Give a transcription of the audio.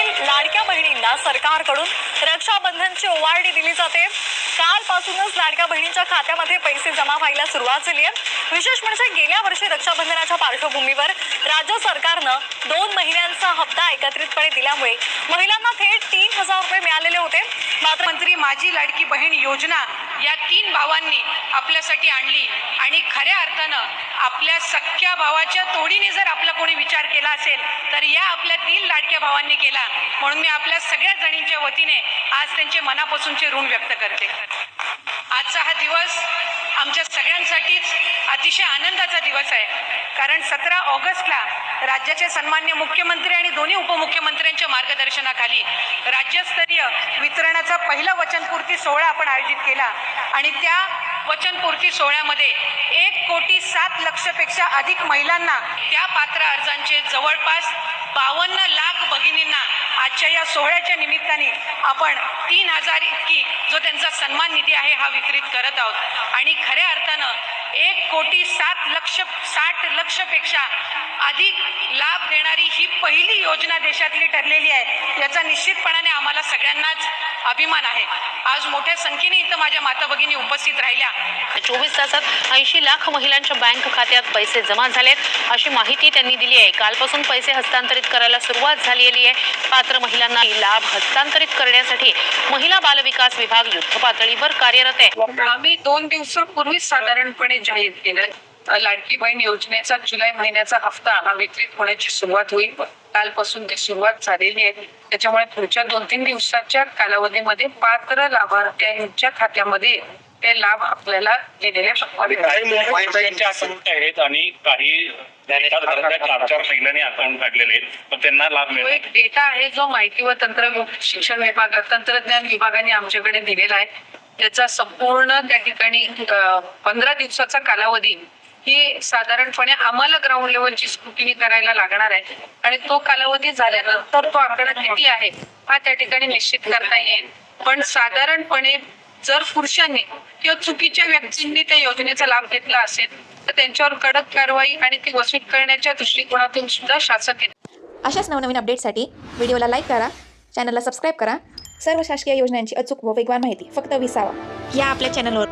राज्यातील लाडक्या बहिणींना सरकारकडून रक्षाबंधनची ओवाळणी दिली जाते। कालपासूनच लाडक्या बहिणींच्या खात्यामध्ये पैसे जमा व्हायला सुरुवात झाली आहे। विशेष म्हणजे गेल्या वर्षी रक्षाबंधनाच्या पार्श्वभूमीवर राज्य सरकारनं 2 महिन्यांचा हप्ता एकत्रितपणे दिल्यामुळे महिलांना थेट 3000 रुपये मिळालेले होते। मात्र मंत्री माझी लाडकी बहीण योजना या 3 भावांनी आपल्यासाठी आणली आणि खऱ्या अर्थानं आपल्या सख्या भावाच्या तोडीने जर आपला कोणी विचार केला असेल तर या आपल्या 3 लाडक्या भावांनी केला। म्हणून मी आपल्या सगळ्या जणींच्या वतीने आज त्यांचे मनापासूनचे ऋण व्यक्त करते। आजचा हा दिवस आमच्या सगळ्यांसाठीच अतिशय आनंदाचा दिवस आहे, कारण 17 ऑगस्टला राज्याचे सन्मान्य मुख्यमंत्री आणि दोन्ही उपमुख्यमंत्र्यांच्या मार्गदर्शनाखाली राज्यस्तरीय वितरणाचा पहिला वचनपूर्ती सोहळा आपण आयोजित केला आणि त्या वचनपूर्ती सोहळ्यामध्ये 1,07,00,000पेक्षा अधिक महिलांना त्या पात्र अर्जांचे जवळपास 52 लाख भगिनींना आजच्या या सोहळ्याच्या निमित्ताने आपण 3000 इतकी जो त्यांचा सन्मान निधी आहे हा वितरित करत आहोत। आणि खऱ्या अर्थानं 1,07,60,00,000पेक्षा अधिक लाभ देणारी ही पहिली योजना देशातली ठरलेली आहे, याचा निश्चितपणाने आम्हाला सगळ्यांनाच अभिमान आहे। आज मोठ्या संख्येने इथं माझ्या माता भगिनी उपस्थित राहिल्या। 24 तासात 80 लाख महिलांच्या बँक खात्यात पैसे जमा झालेत अशी माहिती त्यांनी दिली आहे। कालपासून पैसे हस्तांतरित करायला सुरुवात झालेली आहे। पात्र महिलांना लाभ हस्तांतरित करण्यासाठी महिला बाल विकास विभाग युद्ध पातळीवर कार्यरत आहे। आम्ही 2 दिवसापूर्वीच साधारणपणे जाहीर केलं लाडकी बहीण योजनेचा जुलै महिन्याचा हप्ता हा वितरित होण्याची सुरुवात होईल। कालपासून ती सुरुवात झालेली आहे, त्याच्यामुळे पुढच्या 2-3 दिवसाच्या कालावधीमध्ये पात्र लाभार्थ्यांच्या खात्यामध्ये ते लाभ आपल्याला दिलेले आहेत आणि काही 4 महिलांनी अकाउंट काढलेले आहेत, पण त्यांना लाभ मिळतो। एक डेटा आहे जो माहिती व शिक्षण विभाग तंत्रज्ञान विभागाने आमच्याकडे दिलेला आहे। त्याचा संपूर्ण त्या ठिकाणी 15 दिवसाचा कालावधी ही साधारणपणे आम्हाला ग्राउंड लेवलची स्क्रुटिनी करायला लागणार आहे आणि तो कालावधी झाल्यानंतर तो आकडा किती आहे हा त्या ठिकाणी निश्चित करता येईल। पण साधारणपणे जर पुरुषांनी किंवा चुकीच्या व्यक्तींनी त्या योजनेचा लाभ घेतला असेल तर त्यांच्यावर कडक कारवाई आणि ती वसूल करण्याच्या दृष्टिकोनातून सुद्धा शासन अशाच नवनवीन अपडेटसाठी व्हिडिओला लाईक करा, चॅनलला सबस्क्राईब करा। सर्व शासकीय योजनांची अचूक व वेगवान माहिती फक्त 20 या आपल्या चॅनलवर